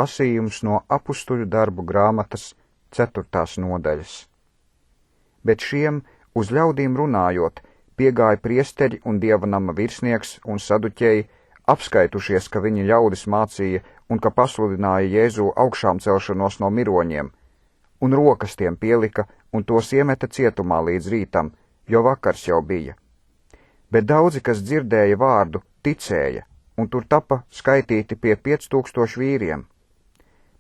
lasījums no Apustuļu darbu grāmatas 4. nodaļas. Bet šiem, uz ļaudīm runājot, piegāja priesteri un dieva nama virsnieks un saduķeji, apskaitušies, ka viņi ļaudis mācīja un ka pasludināja Jēzu augšām celšanos no miroņiem, un rokas tiem pielika un tos iemeta cietumā līdz rītam, jo vakars jau bija. Bet daudzi, kas dzirdēja vārdu, ticēja, un tur tapa skaitīti pie 5000 vīriem.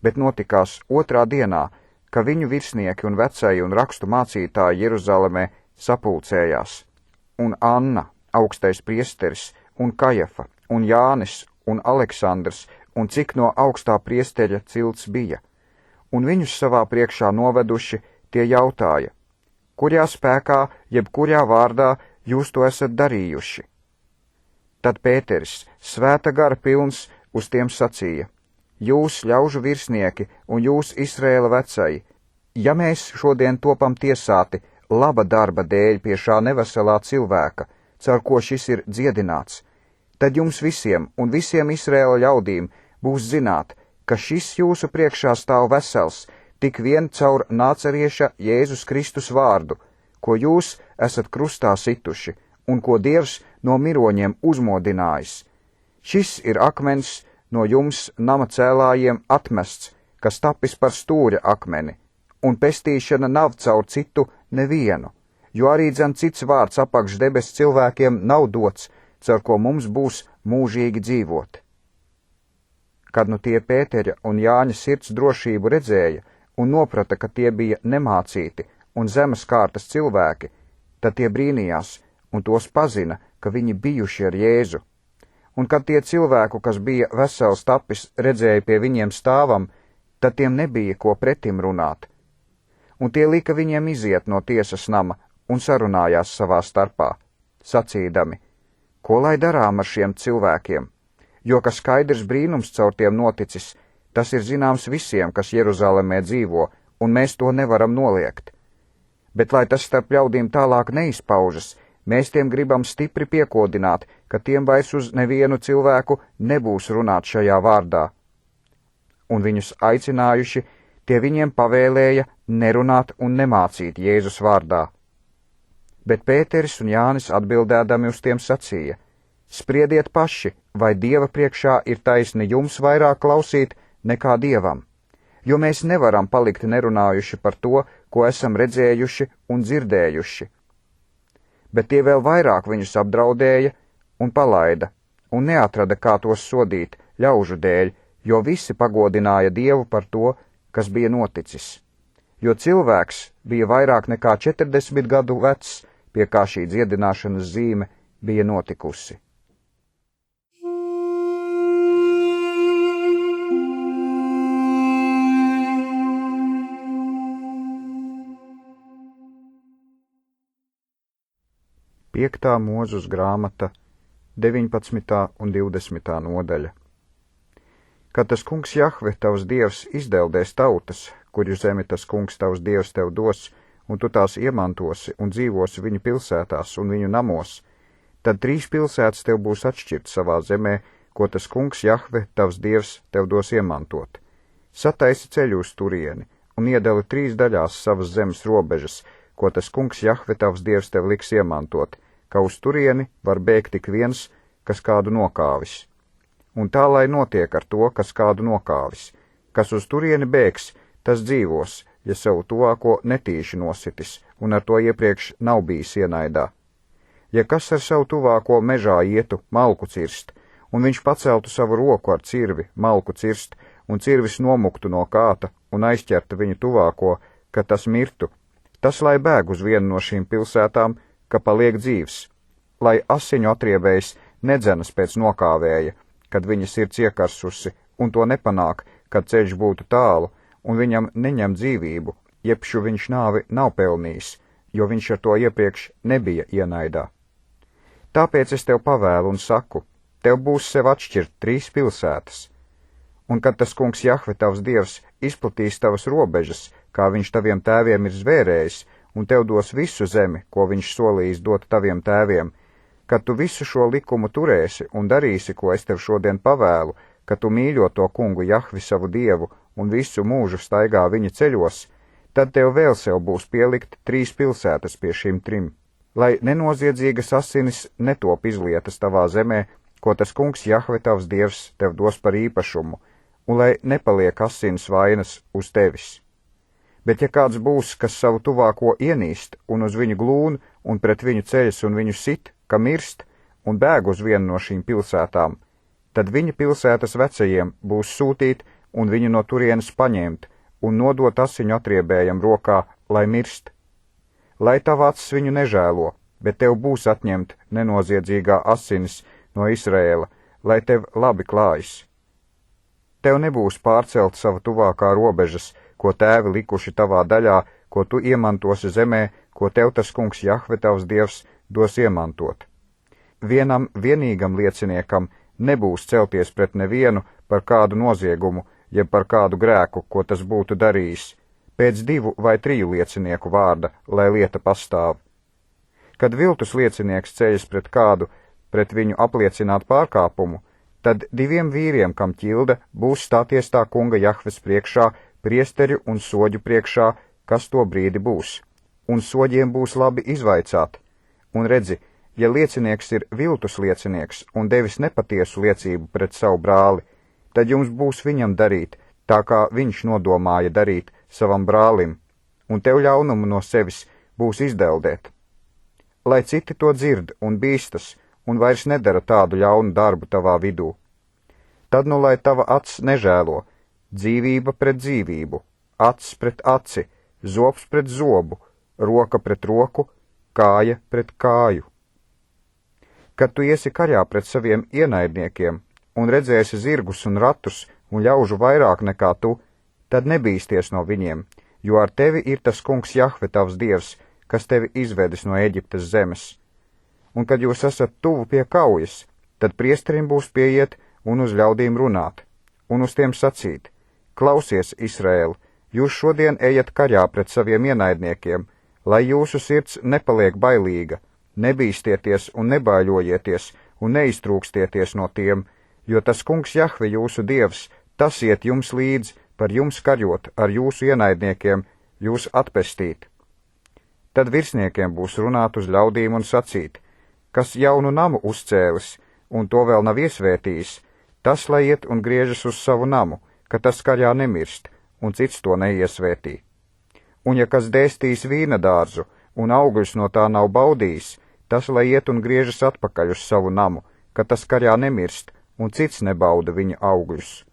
Bet notikās 2. dienā, ka viņu virsnieki un vecai un rakstu mācītāji Jeruzalemē sapulcējās, un Anna, augstais priesteris, un Kajafa, un Jānis, un Aleksandrs, un cik no augstā priesteļa cilts bija, un viņus savā priekšā noveduši, tie jautāja, kurā spēkā, jeb kurā vārdā jūs to esat darījuši. Tad Pēteris, svēta gara pilns, uz tiem sacīja, jūs, ļaužu virsnieki, un jūs, Izraēla vecai, ja mēs šodien topam tiesāti laba darba dēļ pie šā neveselā cilvēka, caur ko šis ir dziedināts, tad jums visiem un visiem Izraēla ļaudīm būs zināt, ka šis jūsu priekšā stāv vesels, tik vien caur Nācerieša Jēzus Kristus vārdu, ko jūs esat krustā situši, un ko Dievs no miroņiem uzmodinājis. Šis ir akmens no jums nama cēlājiem atmests, kas tapis par stūra akmeni, un pestīšana nav caur citu nevienu, jo arī dzen cits vārds apakš debes cilvēkiem nav dots, caur ko mums būs mūžīgi dzīvot. Kad nu tie Pēteļa un Jāņa sirds drošību redzēja un noprata, ka tie bija nemācīti un zemes kārtas cilvēki, tad tie brīnījās un tos pazina, ka viņi bijuši ar Jēzu. Un kad tie cilvēku, kas bija vesels tapis, redzēja pie viņiem stāvam, tad tiem nebija ko pretim runāt. Un tie lika viņiem iziet no tiesas nama un sarunājās savā starpā, sacīdami, ko lai darām ar šiem cilvēkiem, jo ka skaidrs brīnums caur tiem noticis, tas ir zināms visiem, kas Jeruzalemē dzīvo, un mēs to nevaram noliegt. Bet lai tas starp ļaudīm tālāk neizpaužas, mēs tiem gribam stipri piekodināt, ka tiem vairs uz nevienu cilvēku nebūs runāt šajā vārdā. Un viņus aicinājuši, tie viņiem pavēlēja nerunāt un nemācīt Jēzus vārdā. Bet Pēteris un Jānis atbildēdami uz tiem sacīja, spriediet paši, vai Dieva priekšā ir taisni jums vairāk klausīt nekā Dievam, jo mēs nevaram palikt nerunājuši par to, ko esam redzējuši un dzirdējuši. Bet tie vēl vairāk viņus apdraudēja un palaida, un neatrada, kā tos sodīt ļaužu dēļ, jo visi pagodināja Dievu par to, kas bija noticis. Jo cilvēks bija vairāk nekā 40 gadu vecs, pie kā šī dziedināšanas zīme bija notikusi. Piektā Mūzus grāmata, 19. un 20. nodaļa. Kad tas kungs Jahve, tavs dievs, izdeldēs tautas, kuru zemi tas kungs tavs dievs tev dos, un tu tās iemantosi un dzīvosi viņu pilsētās un viņu namos, tad 3 pilsētas tev būs atšķirts savā zemē, ko tas kungs Jahve, tavs dievs, tev dos iemantot. Sataisi ceļu uz turieni un iedali 3 daļās savas zemes robežas, ko tas kungs Jahve, tavs dievs, tev liks iemantot, ka uz turieni var bēgt tik viens, kas kādu nokāvis. Un tā lai notiek ar to, kas kādu nokāvis. Kas uz turieni bēgs, tas dzīvos, ja savu tuvāko netīši nositis, un ar to iepriekš nav bijis ienaidā. Ja kas ar savu tuvāko mežā ietu malku cirst, un viņš paceltu savu roku ar cirvi malku cirst, un cirvis nomuktu no kāta un aizķertu viņu tuvāko, ka tas mirtu, tas lai bēg uz vienu no šīm pilsētām, ka paliek dzīvs, lai asiņu atriebējs nedzenas pēc nokāvēja, kad viņa sirds iekarsusi, un to nepanāk, kad ceļš būtu tālu, un viņam neņem dzīvību, jebšu viņš nāvi nav pelnījis, jo viņš ar to iepriekš nebija ienaidā. Tāpēc es tev pavēlu un saku, tev būs sev atšķirt 3 pilsētas. Un kad tas kungs Jahve, tavs dievs, izplatīs tavas robežas, kā viņš taviem tēviem ir zvērējis, un tev dos visu zemi, ko viņš solījis dot taviem tēviem, kad tu visu šo likumu turēsi un darīsi, ko es tev šodien pavēlu, ka tu mīļo to kungu Jahvi savu dievu un visu mūžu staigā viņa ceļos, tad tev vēl sev būs pielikt 3 pilsētas pie šīm 3, lai nenoziedzīgas asinis netop izlietas tavā zemē, ko tas kungs Jahve tavs dievs tev dos par īpašumu, un lai nepaliek asinis vainas uz tevis. Bet ja kāds būs, kas savu tuvāko ienīst un uz viņu glūn un pret viņu ceļas un viņu sit, ka mirst, un bēg uz vienu no šīm pilsētām, tad viņa pilsētas vecajiem būs sūtīt un viņu no turienes paņemt un nodot asiņu atriebējam rokā, lai mirst. Lai tava acis viņu nežēlo, bet tev būs atņemt nenoziedzīgā asinis no Izraēla, lai tev labi klājas. Tev nebūs pārcelt sava tuvākā robežas, ko tēvi likuši tavā daļā, ko tu iemantosi zemē, ko tev tas kungs Jahve tavs dievs dos iemantot. Vienam vienīgam lieciniekam nebūs celties pret nevienu par kādu noziegumu, jeb par kādu grēku, ko tas būtu darījis, pēc 2 vai 3 liecinieku vārda, lai lieta pastāv. Kad viltus liecinieks ceļas pret kādu, pret viņu apliecināt pārkāpumu, tad 2 vīriem, kam ķilda, būs stāties tā kunga Jahves priekšā, priesteru un soģu priekšā, kas to brīdi būs, un soģiem būs labi izvaicāt. Un redzi, ja liecinieks ir viltus liecinieks un devis nepatiesu liecību pret savu brāli, tad jums būs viņam darīt, tā kā viņš nodomāja darīt savam brālim, un tev ļaunumu no sevis būs izdeldēt. Lai citi to dzird un bīstas, un vairs nedara tādu ļaunu darbu tavā vidū. Tad nu lai tava acs nežēlo, dzīvība pret dzīvību, acs pret aci, zobs pret zobu, roka pret roku, kāja pret kāju. Kad tu iesi karā pret saviem ienaidniekiem un redzēsi zirgus un ratus un ļaužu vairāk nekā tu, tad nebīsties no viņiem, jo ar tevi ir tas kungs Jahve tavs dievs, kas tevi izvedis no Eģiptes zemes. Un kad jūs esat tuvu pie kaujas, tad priesterim būs pieiet un uz ļaudīm runāt, un uz tiem sacīt: Klausies, Izraēl, jūs šodien ejat karā pret saviem ienaidniekiem, lai jūsu sirds nepaliek bailīga, nebīstieties un nebaiļojieties un neiztrūkstieties no tiem, jo tas kungs Jahve jūsu dievs, tas iet jums līdz, par jums karjot ar jūsu ienaidniekiem, jūs atpestīt. Tad virsniekiem būs runāt uz ļaudīm un sacīt: Kas jaunu namu uzcēlis un to vēl nav iesvētījis, tas lai iet un griežas uz savu namu, ka tas karā nemirst, un cits to neiesvētī. Un ja kas dēstīs vīna dārzu un augļus no tā nav baudījis, tas lai iet un griežas atpakaļ uz savu namu, ka tas karā nemirst, un cits nebauda viņa augļus.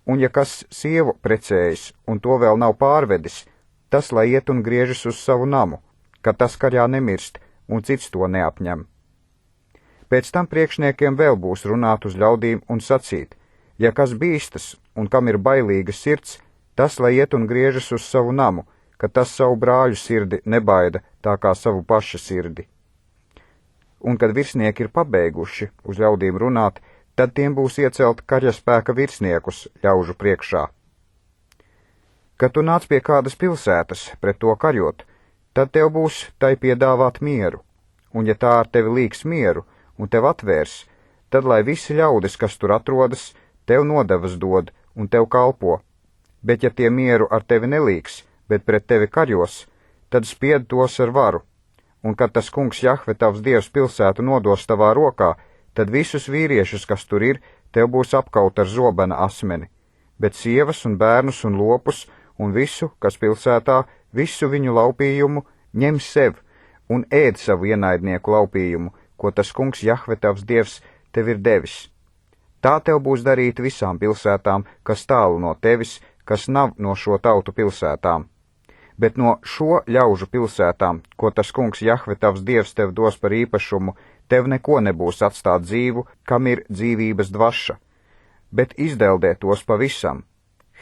Un ja kas sievu precējas un to vēl nav pārvedis, tas lai iet un griežas uz savu namu, ka tas karā nemirst, un cits to neapņem. Pēc tam priekšniekiem vēl būs runāt uz ļaudīm un sacīt: Ja kas bīstas un kam ir bailīga sirds, tas lai iet un griežas uz savu namu, ka tas savu brāļu sirdi nebaida tā kā savu paša sirdi. Un kad virsnieki ir pabeiguši uz ļaudīm runāt, tad tiem būs iecelt karaspēka virsniekus ļaužu priekšā. Kad tu nāc pie kādas pilsētas pret to karjot, tad tev būs tai piedāvāt mieru, un ja tā ar tevi līks mieru un tev atvērs, tad lai visi ļaudis, kas tur atrodas, tev nodevas dod un tev kalpo. Bet ja tie mieru ar tevi nelīks, bet pret tevi karjos, tad spied tos ar varu. Un kad tas kungs Jahve tavs dievs pilsētu nodos tavā rokā, tad visus vīriešus, kas tur ir, tev būs apkaut ar zobena asmeni. Bet sievas un bērnus un lopus un visu, kas pilsētā, visu viņu laupījumu, ņem sev un ēd savu ienaidnieku laupījumu, ko tas kungs Jahve tavs dievs tev ir devis. Tā tev būs darīt visām pilsētām, kas tālu no tevis, kas nav no šo tautu pilsētām. Bet no šo ļaužu pilsētām, ko tas kungs Jahve tavs dievs tev dos par īpašumu, tev neko nebūs atstāt dzīvu, kam ir dzīvības dvaša, bet izdeldē tos pavisam: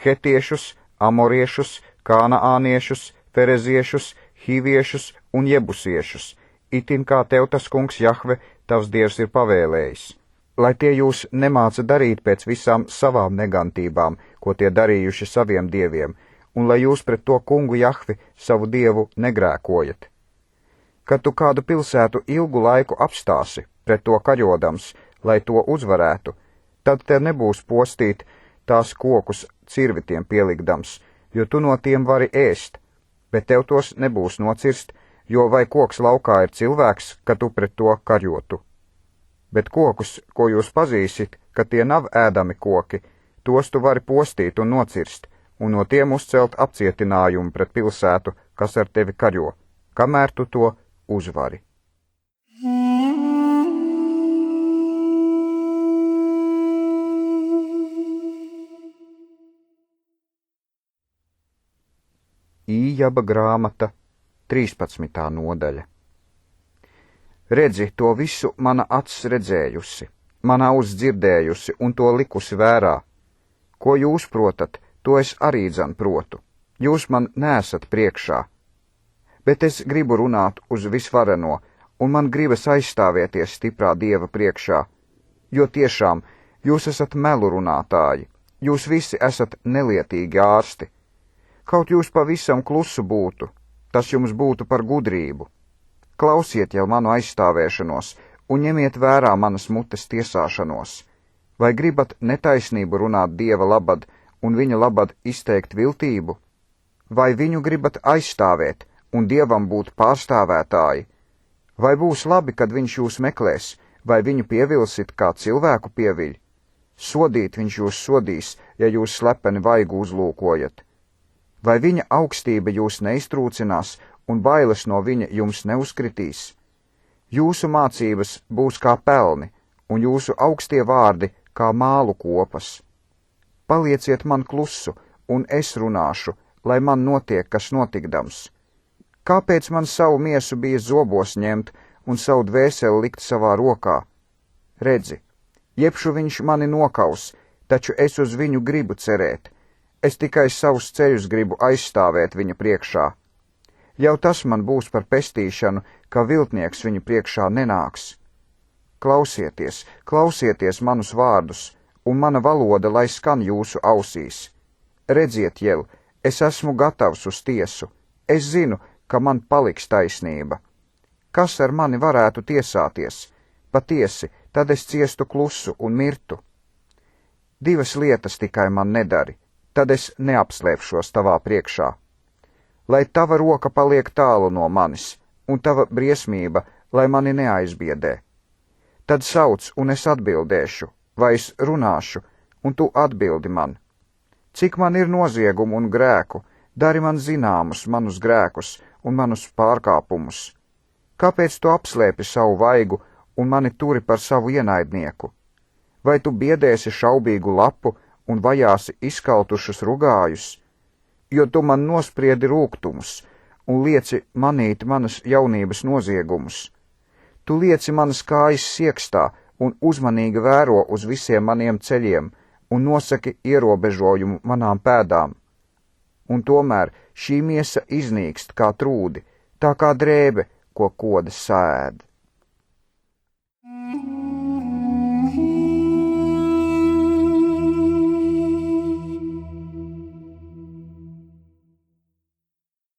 hetiešus, amoriešus, kānaāniešus, fereziešus, hiviešus un jebusiešus, itin kā tev tas kungs Jahve tavs dievs ir pavēlējis. Lai tie jūs nemāca darīt pēc visām savām negantībām, ko tie darījuši saviem dieviem, un lai jūs pret to kungu Jahvi savu dievu negrēkojat. Kad tu kādu pilsētu ilgu laiku apstāsi, pret to karjodams, lai to uzvarētu, Tad tev nebūs postīt tās kokus cirvitiem pielikdams, jo tu no tiem vari ēst, bet tev tos nebūs nocirst, jo vai koks laukā ir cilvēks, ka tu pret to karjotu. Bet kokus, ko jūs pazīsit, ka tie nav ēdami koki, tos tu vari postīt un nocirst, un no tiem uzcelt apcietinājumu pret pilsētu, kas ar tevi karjo, kamēr tu to uzvari. Ījaba grāmata, 13. nodaļa. Redzi, to visu mana acs redzējusi, mana auss dzirdējusi un to likusi vērā. Ko jūs protat, to es arī dzan protu. Jūs man neesat priekšā. Bet es gribu runāt uz visvareno, un man gribas aizstāvēties stiprā Dieva priekšā, jo tiešām jūs esat melu runātāji, jūs visi esat nelietīgi ārsti. Kaut jūs pavisam klusu būtu, tas jums būtu par gudrību. Klausiet jau manu aizstāvēšanos un ņemiet vērā manas mutes tiesāšanos. Vai gribat netaisnību runāt Dieva labad un viņa labad izteikt viltību? Vai viņu gribat aizstāvēt un Dievam būt pārstāvētāji? Vai būs labi, kad viņš jūs meklēs, vai viņu pievilsit kā cilvēku pieviļ? Sodīt viņš jūs sodīs, ja jūs slepeni vaigu uzlūkojat. Vai viņa augstība jūs neiztrūcinās un bailes no viņa jums neuzkritīs? Jūsu mācības būs kā pelni, un jūsu augstie vārdi kā mālu kopas. Palieciet man klusu, un es runāšu, lai man notiek, kas notikdams. Kāpēc man savu miesu bija zobos ņemt un savu dvēseli likt savā rokā? Redzi, jebšu viņš mani nokaus, taču es uz viņu gribu cerēt. Es tikai savus ceļus gribu aizstāvēt viņa priekšā. Jau tas man būs par pestīšanu, ka viltnieks viņu priekšā nenāks. Klausieties, klausieties manus vārdus, un mana valoda, lai skan jūsu ausīs. Redziet jau, es esmu gatavs uz tiesu. Es zinu, ka man paliks taisnība. Kas ar mani varētu tiesāties? Patiesi, tad es ciestu klusu un mirtu. Divas lietas tikai man nedari, tad es neapslēpšos tavā priekšā. Lai tava roka paliek tālu no manis, un tava briesmība, lai mani neaizbiedē. Tad sauc, un es atbildēšu, vai es runāšu, un tu atbildi man. Cik man ir noziegumu un grēku, dari man zināmus manus grēkus un manus pārkāpumus. Kāpēc tu apslēpi savu vaigu un mani turi par savu ienaidnieku? Vai tu biedēsi šaubīgu lapu un vajāsi izkaltušus rugājus? Jo tu man nospriedi rūgtumus un lieci manīt manas jaunības noziegumus. Tu lieci manas kājas siekstā un uzmanīgi vēro uz visiem maniem ceļiem un nosaki ierobežojumu manām pēdām. Un tomēr šī miesa iznīkst kā trūdi, tā kā drēbe, ko kodas sēd.